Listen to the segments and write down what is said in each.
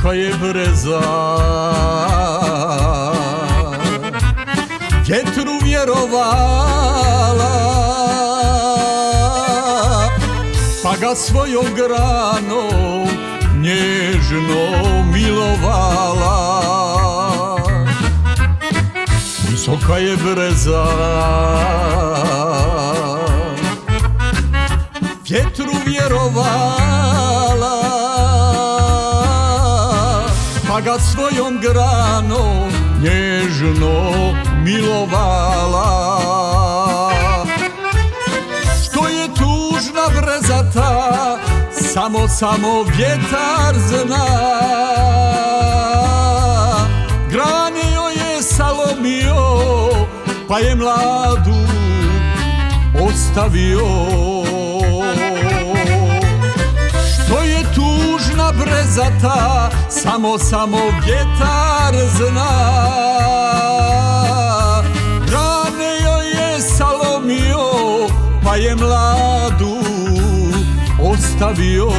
Visoka je breza, vjetru vjerovala, pa ga svojom granom nježno milovala. Visoka je breza, vjetru vjerovala, pa ga svojom granom nježno milovala. Što je tužna brezata, samo vjetar zna. Grane joj je salomio, pa je mladu ostavio. Što je tužna brezata, samo vjetar zna. Grane joj je salomio, pa je mladu ostavio.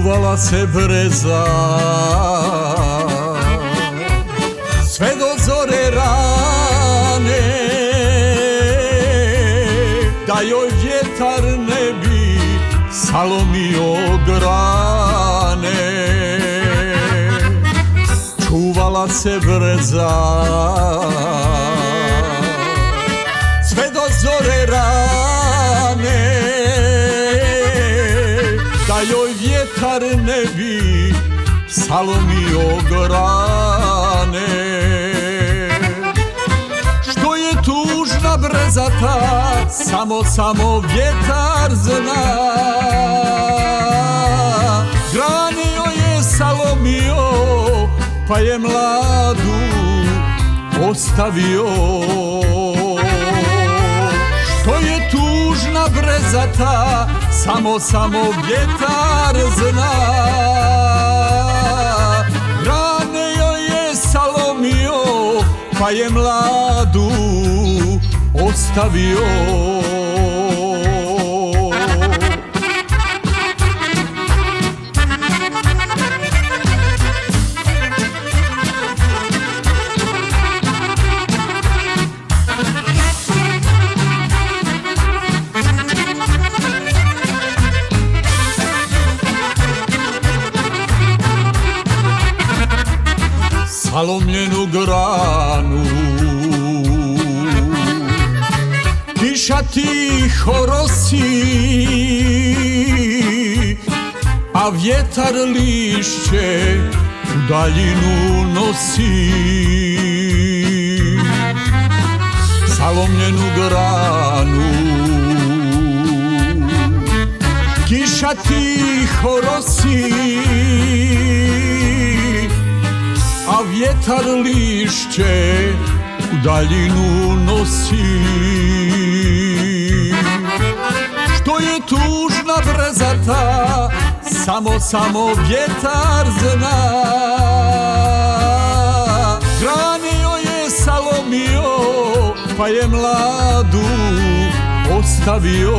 Čuvala se breza sve do zore rane, da joj vjetar ne bi salomio grane. Čuvala se breza sve do zore rane, da joj vjetar ne bi salomio grane. Što je tužna brezata, samo vjetar zna. Grane joj je salomio, pa je mladu ostavio. Što je tužna brezata, samo vjetar zna. Grane joj je salomio, pa je mladu ostavio. Salomljenu granu kiša tiho rosi, a vjetar lišće u daljinu nosi. Salomljenu granu kiša tiho rosi, a vjetar lišće u daljinu nosi. Što je tužna brezata, samo vjetar zna. Grane joj je salomio, pa je mladu ostavio.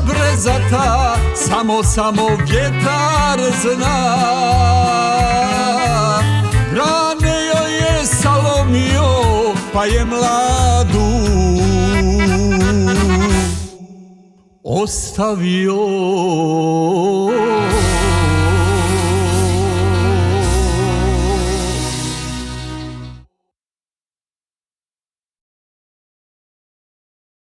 bila brezata, samo vjetar zna. Grane joj je salomio, pa je mladu ostavio.